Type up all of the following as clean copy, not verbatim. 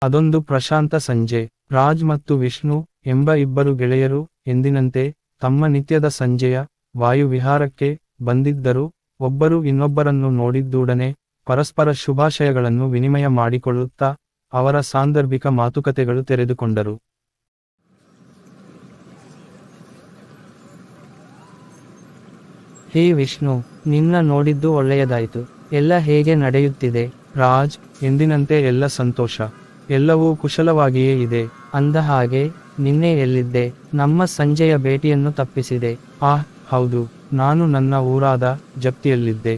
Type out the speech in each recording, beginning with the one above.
ಅದೊಂದು ಪ್ರಶಾಂತ ಸಂಜೆ. ರಾಜ್ ಮತ್ತು ವಿಷ್ಣು ಎಂಬ ಇಬ್ಬರು ಗೆಳೆಯರು ಎಂದಿನಂತೆ ತಮ್ಮ ನಿತ್ಯದ ಸಂಜೆಯ ವಾಯುವಿಹಾರಕ್ಕೆ ಬಂದಿದ್ದರು. ಒಬ್ಬರು ಇನ್ನೊಬ್ಬರನ್ನು ನೋಡಿದ್ದೂಡನೆ ಪರಸ್ಪರ ಶುಭಾಶಯಗಳನ್ನು ವಿನಿಮಯ ಮಾಡಿಕೊಳ್ಳುತ್ತಾ ಅವರ ಸಾಂದರ್ಭಿಕ ಮಾತುಕತೆಗಳು ತೆರೆದುಕೊಂಡರು. ಹೇ ವಿಷ್ಣು, ನಿನ್ನ ನೋಡಿದ್ದು ಒಳ್ಳೆಯದಾಯಿತು. ಎಲ್ಲ ಹೇಗೆ ನಡೆಯುತ್ತಿದೆ? ರಾಜ್, ಎಂದಿನಂತೆ ಎಲ್ಲ ಸಂತೋಷ. ಎಲ್ಲವೂ ಕುಶಲವಾಗಿಯೇ ಇದೆ. ಅಂದ ಹಾಗೆ ನಿನ್ನೆ ಎಲ್ಲಿದ್ದೆ? ನಮ್ಮ ಸಂಜೆಯ ಭೇಟಿಯನ್ನು ತಪ್ಪಿಸಿದೆ. ಹೌದು, ನಾನು ನನ್ನ ಊರಾದ ಜಪ್ತಿಯಲ್ಲಿದ್ದೆ.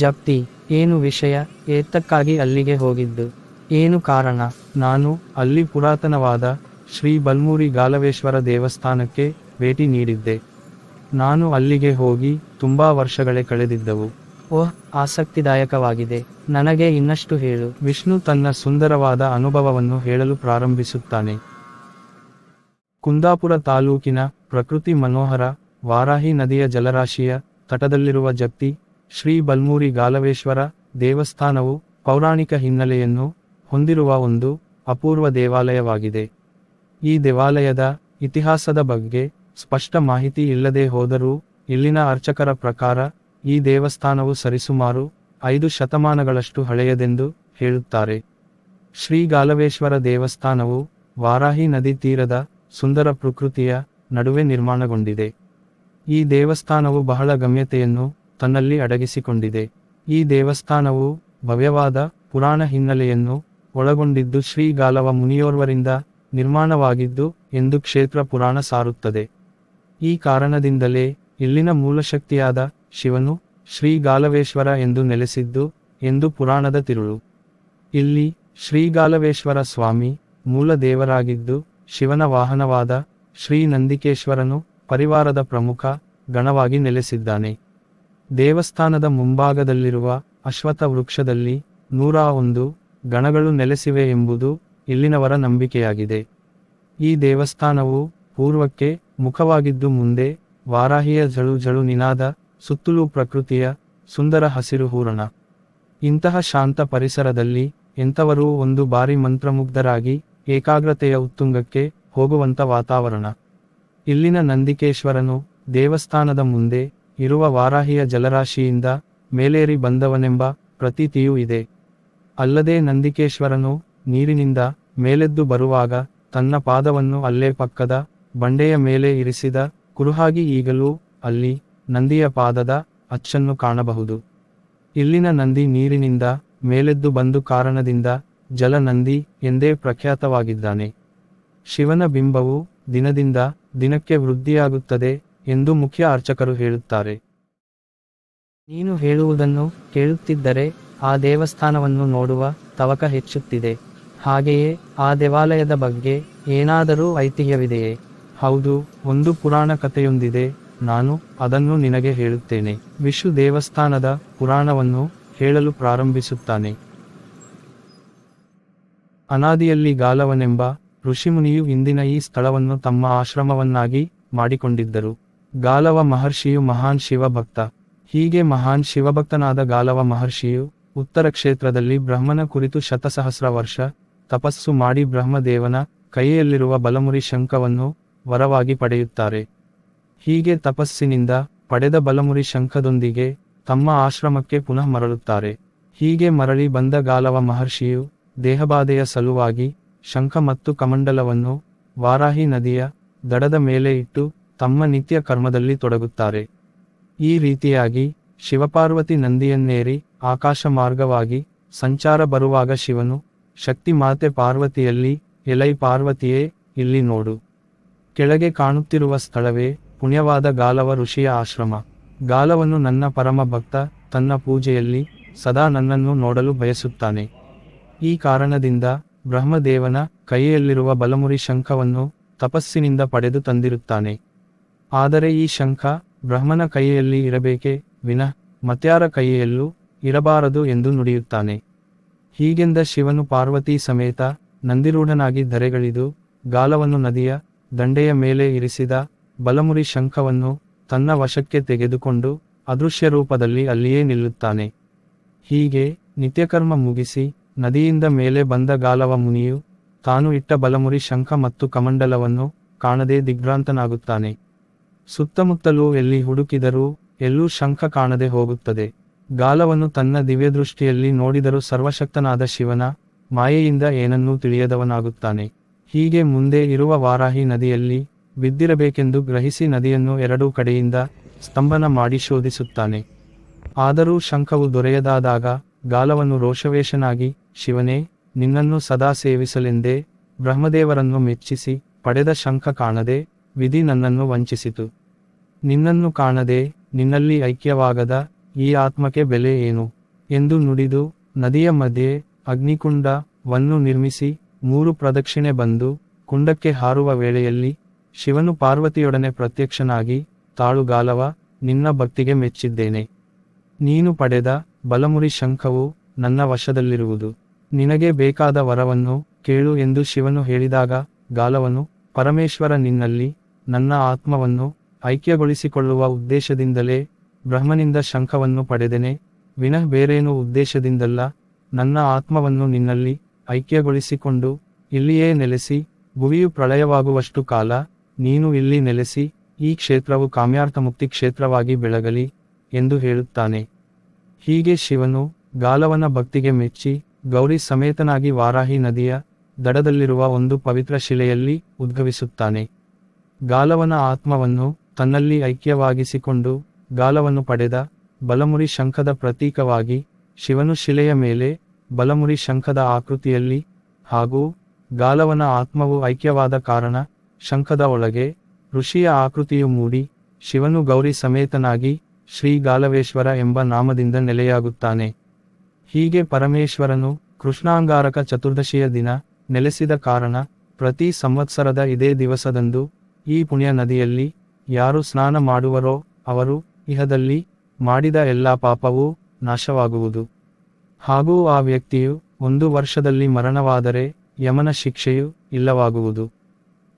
ಜಪ್ತಿ? ಏನು ವಿಷಯ? ಏತಕ್ಕಾಗಿ ಅಲ್ಲಿಗೆ ಹೋಗಿದ್ದು? ಏನು ಕಾರಣ? ನಾನು ಅಲ್ಲಿ ಪುರಾತನವಾದ ಶ್ರೀ ಬಲ್ಮೂರಿ ಗಾಲವೇಶ್ವರ ದೇವಸ್ಥಾನಕ್ಕೆ ಭೇಟಿ ನೀಡಿದ್ದೆ. ನಾನು ಅಲ್ಲಿಗೆ ಹೋಗಿ ತುಂಬಾ ವರ್ಷಗಳೇ ಕಳೆದಿದ್ದವು. ಓಹ್, ಆಸಕ್ತಿದಾಯಕವಾಗಿದೆ. ನನಗೆ ಇನ್ನಷ್ಟು ಹೇಳು. ವಿಷ್ಣು ತನ್ನ ಸುಂದರವಾದ ಅನುಭವವನ್ನು ಹೇಳಲು ಪ್ರಾರಂಭಿಸುತ್ತಾನೆ. ಕುಂದಾಪುರ ತಾಲೂಕಿನ ಪ್ರಕೃತಿ ಮನೋಹರ ವಾರಾಹಿ ನದಿಯ ಜಲರಾಶಿಯ ತಟದಲ್ಲಿರುವ ಜಪ್ತಿ ಶ್ರೀ ಬಲ್ಮೂರಿ ಗಾಲವೇಶ್ವರ ದೇವಸ್ಥಾನವು ಪೌರಾಣಿಕ ಹಿನ್ನೆಲೆಯನ್ನು ಹೊಂದಿರುವ ಒಂದು ಅಪೂರ್ವ ದೇವಾಲಯವಾಗಿದೆ. ಈ ದೇವಾಲಯದ ಇತಿಹಾಸದ ಬಗ್ಗೆ ಸ್ಪಷ್ಟ ಮಾಹಿತಿ ಇಲ್ಲದೆ ಹೋದರೂ ಇಲ್ಲಿನ ಅರ್ಚಕರ ಪ್ರಕಾರ ಈ ದೇವಸ್ಥಾನವು ಸರಿಸುಮಾರು 5 ಶತಮಾನಗಳಷ್ಟು ಹಳೆಯದೆಂದು ಹೇಳುತ್ತಾರೆ. ಶ್ರೀ ಗಾಲವೇಶ್ವರ ದೇವಸ್ಥಾನವು ವಾರಾಹಿ ನದಿ ತೀರದ ಸುಂದರ ಪ್ರಕೃತಿಯ ನಡುವೆ ನಿರ್ಮಾಣಗೊಂಡಿದೆ. ಈ ದೇವಸ್ಥಾನವು ಬಹಳ ಗಮ್ಯತೆಯನ್ನು ತನ್ನಲ್ಲಿ ಅಡಗಿಸಿಕೊಂಡಿದೆ. ಈ ದೇವಸ್ಥಾನವು ಭವ್ಯವಾದ ಪುರಾಣ ಹಿನ್ನೆಲೆಯನ್ನು ಒಳಗೊಂಡಿದ್ದು ಶ್ರೀ ಗಾಲವ ಮುನಿಯೋರ್ವರಿಂದ ನಿರ್ಮಾಣವಾಗಿದ್ದು ಎಂದು ಕ್ಷೇತ್ರ ಪುರಾಣ ಸಾರುತ್ತದೆ. ಈ ಕಾರಣದಿಂದಲೇ ಇಲ್ಲಿನ ಮೂಲಶಕ್ತಿಯಾದ ಶಿವನು ಶ್ರೀ ಗಾಲವೇಶ್ವರ ಎಂದು ನೆಲೆಸಿದ್ದು ಎಂದು ಪುರಾಣದ ತಿರುಳು. ಇಲ್ಲಿ ಶ್ರೀಗಾಲವೇಶ್ವರ ಸ್ವಾಮಿ ಮೂಲ ದೇವರಾಗಿದ್ದು ಶಿವನ ವಾಹನವಾದ ಶ್ರೀ ನಂದಿಕೇಶ್ವರನು ಪರಿವಾರದ ಪ್ರಮುಖ ಗಣವಾಗಿ ನೆಲೆಸಿದ್ದಾನೆ. ದೇವಸ್ಥಾನದ ಮುಂಭಾಗದಲ್ಲಿರುವ ಅಶ್ವತ್ಥ ವೃಕ್ಷದಲ್ಲಿ 101 ಗಣಗಳು ನೆಲೆಸಿವೆ ಎಂಬುದು ಇಲ್ಲಿನವರ ನಂಬಿಕೆಯಾಗಿದೆ. ಈ ದೇವಸ್ಥಾನವು ಪೂರ್ವಕ್ಕೆ ಮುಖವಾಗಿದ್ದು ಮುಂದೆ ವಾರಾಹಿಯ ಝಳು ಝಳು ನಿನಾದ, ಸುತ್ತಲೂ ಪ್ರಕೃತಿಯ ಸುಂದರ ಹಸಿರು ಹೂರಣ. ಇಂತಹ ಶಾಂತ ಪರಿಸರದಲ್ಲಿ ಎಂಥವರೂ ಒಂದು ಬಾರಿ ಮಂತ್ರಮುಗ್ಧರಾಗಿ ಏಕಾಗ್ರತೆಯ ಉತ್ತುಂಗಕ್ಕೆ ಹೋಗುವಂಥ ವಾತಾವರಣ. ಇಲ್ಲಿನ ನಂದಿಕೇಶ್ವರನು ದೇವಸ್ಥಾನದ ಮುಂದೆ ಇರುವ ವಾರಾಹಿಯ ಜಲರಾಶಿಯಿಂದ ಮೇಲೇರಿ ಬಂದವನೆಂಬ ಪ್ರತೀತಿಯೂ ಇದೆ. ಅಲ್ಲದೆ ನಂದಿಕೇಶ್ವರನು ನೀರಿನಿಂದ ಮೇಲೆದ್ದು ಬರುವಾಗ ತನ್ನ ಪಾದವನ್ನು ಅಲ್ಲೇ ಪಕ್ಕದ ಬಂಡೆಯ ಮೇಲೆ ಇರಿಸಿದ ಕುರುಹಾಗಿ ಈಗಲೂ ಅಲ್ಲಿ ನಂದಿಯ ಪಾದದ ಅಚ್ಚನ್ನು ಕಾಣಬಹುದು. ಇಲ್ಲಿನ ನಂದಿ ನೀರಿನಿಂದ ಮೇಲೆದ್ದು ಬಂದು ಕಾರಣದಿಂದ ಜಲನಂದಿ ಎಂದೇ ಪ್ರಖ್ಯಾತವಾಗಿದ್ದಾನೆ. ಶಿವನ ಬಿಂಬವು ದಿನದಿಂದ ದಿನಕ್ಕೆ ವೃದ್ಧಿಯಾಗುತ್ತದೆ ಎಂದು ಮುಖ್ಯ ಅರ್ಚಕರು ಹೇಳುತ್ತಾರೆ. ನೀನು ಹೇಳುವುದನ್ನು ಕೇಳುತ್ತಿದ್ದರೆ ಆ ದೇವಸ್ಥಾನವನ್ನು ನೋಡುವ ತವಕ ಹೆಚ್ಚುತ್ತಿದೆ. ಹಾಗೆಯೇ ಆ ದೇವಾಲಯದ ಬಗ್ಗೆ ಏನಾದರೂ ಐತಿಹ್ಯವಿದೆಯೇ? ಹೌದು, ಒಂದು ಪುರಾಣ ಕಥೆಯೊಂದಿದೆ. ನಾನು ಅದನ್ನು ನಿನಗೆ ಹೇಳುತ್ತೇನೆ. ವಿಷ್ಣು ದೇವಸ್ಥಾನದ ಪುರಾಣವನ್ನು ಹೇಳಲು ಪ್ರಾರಂಭಿಸುತ್ತಾನೆ. ಅನಾದಿಯಲ್ಲಿ ಗಾಲವನೆಂಬ ಋಷಿಮುನಿಯು ಇಂದಿನ ಈ ಸ್ಥಳವನ್ನು ತಮ್ಮ ಆಶ್ರಮವನ್ನಾಗಿ ಮಾಡಿಕೊಂಡಿದ್ದರು. ಗಾಲವ ಮಹರ್ಷಿಯು ಮಹಾನ್ ಶಿವಭಕ್ತ. ಹೀಗೆ ಮಹಾನ್ ಶಿವಭಕ್ತನಾದ ಗಾಲವ ಮಹರ್ಷಿಯು ಉತ್ತರ ಕ್ಷೇತ್ರದಲ್ಲಿ ಬ್ರಹ್ಮನ ಕುರಿತು ಶತಸಹಸ್ರ ವರ್ಷ ತಪಸ್ಸು ಮಾಡಿ ಬ್ರಹ್ಮದೇವನ ಕೈಯಲ್ಲಿರುವ ಬಲಮುರಿ ಶಂಖವನ್ನು ವರವಾಗಿ ಪಡೆಯುತ್ತಾರೆ. ಹೀಗೆ ತಪಸ್ಸಿನಿಂದ ಪಡೆದ ಬಲಮುರಿ ಶಂಖದೊಂದಿಗೆ ತಮ್ಮ ಆಶ್ರಮಕ್ಕೆ ಪುನಃ ಮರಳುತ್ತಾರೆ. ಹೀಗೆ ಮರಳಿ ಬಂದ ಗಾಲವ ಮಹರ್ಷಿಯು ದೇಹಬಾಧೆಯ ಸಲುವಾಗಿ ಶಂಖ ಮತ್ತು ಕಮಂಡಲವನ್ನು ವಾರಾಹಿ ನದಿಯ ದಡದ ಮೇಲೆ ಇಟ್ಟು ತಮ್ಮ ನಿತ್ಯ ಕರ್ಮದಲ್ಲಿ ತೊಡಗುತ್ತಾರೆ. ಈ ರೀತಿಯಾಗಿ ಶಿವಪಾರ್ವತಿ ನಂದಿಯನ್ನೇರಿ ಆಕಾಶ ಮಾರ್ಗವಾಗಿ ಸಂಚಾರ ಬರುವಾಗ ಶಿವನು ಶಕ್ತಿ ಮಾತೆ ಪಾರ್ವತಿಯಲ್ಲಿ, ಎಲೈ ಪಾರ್ವತಿಯೇ, ಇಲ್ಲಿ ನೋಡು, ಕೆಳಗೆ ಕಾಣುತ್ತಿರುವ ಸ್ಥಳವೇ ಪುಣ್ಯವಾದ ಗಾಲವ ಋಷಿಯ ಆಶ್ರಮ. ಗಾಲವನು ನನ್ನ ಪರಮ ಭಕ್ತ. ತನ್ನ ಪೂಜೆಯಲ್ಲಿ ಸದಾ ನನ್ನನ್ನು ನೋಡಲು ಬಯಸುತ್ತಾನೆ. ಈ ಕಾರಣದಿಂದ ಬ್ರಹ್ಮದೇವನ ಕೈಯಲ್ಲಿರುವ ಬಲಮುರಿ ಶಂಖವನ್ನು ತಪಸ್ಸಿನಿಂದ ಪಡೆದು ತಂದಿರುತ್ತಾನೆ. ಆದರೆ ಈ ಶಂಖ ಬ್ರಹ್ಮನ ಕೈಯಲ್ಲಿ ಇರಬೇಕೇ ವಿನಃ ಮತ್ಯಾರ ಕೈಯಲ್ಲೂ ಇರಬಾರದು ಎಂದು ನುಡಿಯುತ್ತಾನೆ. ಹೀಗೆಂದ ಶಿವನು ಪಾರ್ವತಿ ಸಮೇತ ನಂದಿರೂಢನಾಗಿ ಧರೆಗಿಳಿದು ಗಾಲವನ್ನು ನದಿಯ ದಂಡೆಯ ಮೇಲೆ ಇರಿಸಿದ ಬಲಮುರಿ ಶಂಖವನ್ನು ತನ್ನ ವಶಕ್ಕೆ ತೆಗೆದುಕೊಂಡು ಅದೃಶ್ಯ ರೂಪದಲ್ಲಿ ಅಲ್ಲಿಯೇ ನಿಲ್ಲುತ್ತಾನೆ. ಹೀಗೆ ನಿತ್ಯಕರ್ಮ ಮುಗಿಸಿ ನದಿಯಿಂದ ಮೇಲೆ ಬಂದ ಗಾಲವ ಮುನಿಯು ತಾನು ಇಟ್ಟ ಬಲಮುರಿ ಶಂಖ ಮತ್ತು ಕಮಂಡಲವನ್ನು ಕಾಣದೆ ದಿಗ್ಭ್ರಾಂತನಾಗುತ್ತಾನೆ. ಸುತ್ತಮುತ್ತಲೂ ಎಲ್ಲಿ ಹುಡುಕಿದರೂ ಎಲ್ಲೂ ಶಂಖ ಕಾಣದೆ ಹೋಗುತ್ತದೆ. ಗಾಲವನು ತನ್ನ ದಿವ್ಯದೃಷ್ಟಿಯಲ್ಲಿ ನೋಡಿದರೂ ಸರ್ವಶಕ್ತನಾದ ಶಿವನ ಮಾಯೆಯಿಂದ ಏನನ್ನೂ ತಿಳಿಯದವನಾಗುತ್ತಾನೆ. ಹೀಗೆ ಮುಂದೆ ಇರುವ ವಾರಾಹಿ ನದಿಯಲ್ಲಿ ಬಿದ್ದಿರಬೇಕೆಂದು ಗ್ರಹಿಸಿ ನದಿಯನ್ನು ಎರಡೂ ಕಡೆಯಿಂದ ಸ್ತಂಭನ ಮಾಡಿ ಶೋಧಿಸುತ್ತಾನೆ. ಆದರೂ ಶಂಖವು ದೊರೆಯದಾದಾಗ ಗಾಲವನು ರೋಷವೇಶನಾಗಿ, ಶಿವನೇ, ನಿನ್ನನ್ನು ಸದಾ ಸೇವಿಸಲೆಂದೇ ಬ್ರಹ್ಮದೇವರನ್ನು ಮೆಚ್ಚಿಸಿ ಪಡೆದ ಶಂಖ ಕಾಣದೆ ವಿಧಿ ನನ್ನನ್ನು ವಂಚಿಸಿತು. ನಿನ್ನನ್ನು ಕಾಣದೆ ನಿನ್ನಲ್ಲಿ ಐಕ್ಯವಾಗದ ಈ ಆತ್ಮಕ್ಕೆ ಬೆಲೆ ಏನು ಎಂದು ನುಡಿದು ನದಿಯ ಮಧ್ಯೆ ಅಗ್ನಿಕುಂಡವನ್ನು ನಿರ್ಮಿಸಿ 3 ಪ್ರದಕ್ಷಿಣೆ ಬಂದು ಕುಂಡಕ್ಕೆ ಹಾರುವ ವೇಳೆಯಲ್ಲಿ ಶಿವನು ಪಾರ್ವತಿಯೊಡನೆ ಪ್ರತ್ಯಕ್ಷನಾಗಿ, ತಾಳು ಗಾಲವ, ನಿನ್ನ ಭಕ್ತಿಗೆ ಮೆಚ್ಚಿದ್ದೇನೆ. ನೀನು ಪಡೆದ ಬಲಮುರಿ ಶಂಖವು ನನ್ನ ವಶದಲ್ಲಿರುವುದು. ನಿನಗೆ ಬೇಕಾದ ವರವನ್ನು ಕೇಳು ಎಂದು ಶಿವನು ಹೇಳಿದಾಗ ಗಾಲವನು, ಪರಮೇಶ್ವರ, ನಿನ್ನಲ್ಲಿ ನನ್ನ ಆತ್ಮವನ್ನು ಐಕ್ಯಗೊಳಿಸಿಕೊಳ್ಳುವ ಉದ್ದೇಶದಿಂದಲೇ ಬ್ರಹ್ಮನಿಂದ ಶಂಖವನ್ನು ಪಡೆದೆನೆ, ವಿನಃ ಬೇರೇನೂ ಉದ್ದೇಶದಿಂದಲ್ಲ. ನನ್ನ ಆತ್ಮವನ್ನು ನಿನ್ನಲ್ಲಿ ಐಕ್ಯಗೊಳಿಸಿಕೊಂಡು ಇಲ್ಲಿಯೇ ನೆಲೆಸಿ ಭುವಿಯು ಪ್ರಳಯವಾಗುವಷ್ಟು ಕಾಲ ನೀನು ಇಲ್ಲಿ ನೆಲೆಸಿ ಈ ಕ್ಷೇತ್ರವು ಕಾಮ್ಯಾರ್ಥ ಮುಕ್ತಿ ಕ್ಷೇತ್ರವಾಗಿ ಬೆಳಗಲಿ ಎಂದು ಹೇಳುತ್ತಾನೆ. ಹೀಗೆ ಶಿವನು ಗಾಲವನ ಭಕ್ತಿಗೆ ಮೆಚ್ಚಿ ಗೌರಿ ಸಮೇತನಾಗಿ ವಾರಾಹಿ ನದಿಯ ದಡದಲ್ಲಿರುವ ಒಂದು ಪವಿತ್ರ ಶಿಲೆಯಲ್ಲಿ ಉದ್ಭವಿಸುತ್ತಾನೆ. ಗಾಲವನ ಆತ್ಮವನ್ನು ತನ್ನಲ್ಲಿ ಐಕ್ಯವಾಗಿಸಿಕೊಂಡು ಗಾಲವನ್ನು ಪಡೆದ ಬಲಮುರಿ ಶಂಖದ ಪ್ರತೀಕವಾಗಿ ಶಿವನು ಶಿಲೆಯ ಮೇಲೆ ಬಲಮುರಿ ಶಂಖದ ಆಕೃತಿಯಲ್ಲಿ ಹಾಗೂ ಗಾಲವನ ಆತ್ಮವು ಐಕ್ಯವಾದ ಕಾರಣ ಶಂಖದ ಒಳಗೆ ಋಷಿಯ ಆಕೃತಿಯು ಮೂಡಿ ಶಿವನು ಗೌರಿ ಸಮೇತನಾಗಿ ಶ್ರೀ ಗಾಲವೇಶ್ವರ ಎಂಬ ನಾಮದಿಂದ ನೆಲೆಯಾಗುತ್ತಾನೆ. ಹೀಗೆ ಪರಮೇಶ್ವರನು ಕೃಷ್ಣಾಂಗಾರಕ ಚತುರ್ದಶಿಯ ದಿನ ನೆಲೆಸಿದ ಕಾರಣ ಪ್ರತಿ ಸಂವತ್ಸರದ ಇದೇ ದಿವಸದಂದು ಈ ಪುಣ್ಯ ನದಿಯಲ್ಲಿ ಯಾರು ಸ್ನಾನ ಮಾಡುವರೋ ಅವರು ಇಹದಲ್ಲಿ ಮಾಡಿದ ಎಲ್ಲಾ ಪಾಪವೂ ನಾಶವಾಗುವುದು. ಹಾಗೂ ಆ ವ್ಯಕ್ತಿಯು 1 ವರ್ಷದಲ್ಲಿ ಮರಣವಾದರೆ ಯಮನ ಶಿಕ್ಷೆಯು ಇಲ್ಲವಾಗುವುದು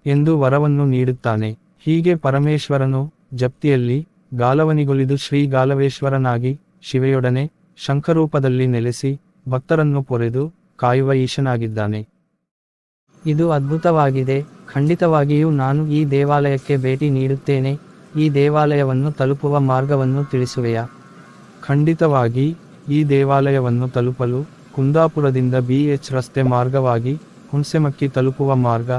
ಎಂದು ವರವನ್ನು ನೀಡುತ್ತಾನೆ. ಹೀಗೆ ಪರಮೇಶ್ವರನು ಜಪ್ತಿಯಲ್ಲಿ ಗಾಲವನಿಗೊಲಿದು ಶ್ರೀ ಗಾಲವೇಶ್ವರನಾಗಿ ಶಿವೆಯೊಡನೆ ಶಂಖರೂಪದಲ್ಲಿ ನೆಲೆಸಿ ಭಕ್ತರನ್ನು ಪೊರೆದು ಕಾಯುವ ಈಶನಾಗಿದ್ದಾನೆ. ಇದು ಅದ್ಭುತವಾಗಿದೆ. ಖಂಡಿತವಾಗಿಯೂ ನಾನು ಈ ದೇವಾಲಯಕ್ಕೆ ಭೇಟಿ ನೀಡುತ್ತೇನೆ. ಈ ದೇವಾಲಯವನ್ನು ತಲುಪುವ ಮಾರ್ಗವನ್ನು ತಿಳಿಸುವೆಯಾ? ಖಂಡಿತವಾಗಿ. ಈ ದೇವಾಲಯವನ್ನು ತಲುಪಲು ಕುಂದಾಪುರದಿಂದ BH ರಸ್ತೆ ಮಾರ್ಗವಾಗಿ ಹುಣಸೆಮಕ್ಕಿ ತಲುಪುವ ಮಾರ್ಗ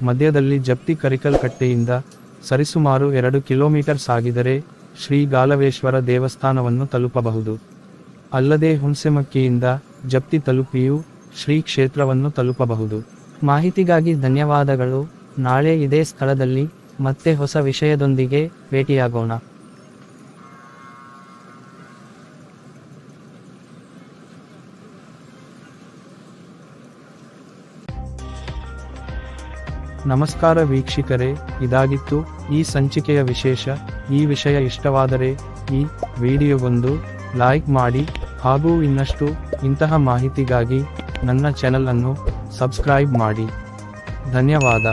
ಮಧ್ಯದಲ್ಲಿ ಜಪ್ತಿ ಕರಿಕಲ್ ಕಟ್ಟೆಯಿಂದ ಸರಿಸುಮಾರು 2 ಕಿಲೋಮೀಟರ್ ಸಾಗಿದರೆ ಶ್ರೀ ಗಾಲವೇಶ್ವರ ದೇವಸ್ಥಾನವನ್ನು ತಲುಪಬಹುದು. ಅಲ್ಲದೆ ಹುಣಸೆಮಕ್ಕಿಯಿಂದ ಜಪ್ತಿ ತಲುಪಿಯೂ ಶ್ರೀ ಕ್ಷೇತ್ರವನ್ನು ತಲುಪಬಹುದು. ಮಾಹಿತಿಗಾಗಿ ಧನ್ಯವಾದಗಳು. ನಾಳೆ ಇದೇ ಸ್ಥಳದಲ್ಲಿ ಮತ್ತೆ ಹೊಸ ವಿಷಯದೊಂದಿಗೆ ಭೇಟಿಯಾಗೋಣ. ನಮಸ್ಕಾರ ವೀಕ್ಷಕರೇ, ಇದಾಗಿತ್ತು ಈ ಸಂಚಿಕೆಯ ವಿಶೇಷ. ಈ ವಿಷಯ ಇಷ್ಟವಾದರೆ ಈ ವಿಡಿಯೋಗೊಂದು ಲೈಕ್ ಮಾಡಿ ಹಾಗೂ ಇನ್ನಷ್ಟು ಇಂತಹ ಮಾಹಿತಿಗಾಗಿ ನನ್ನ ಚಾನೆಲ್ ಅನ್ನು ಸಬ್ಸ್ಕ್ರೈಬ್ ಮಾಡಿ. ಧನ್ಯವಾದ.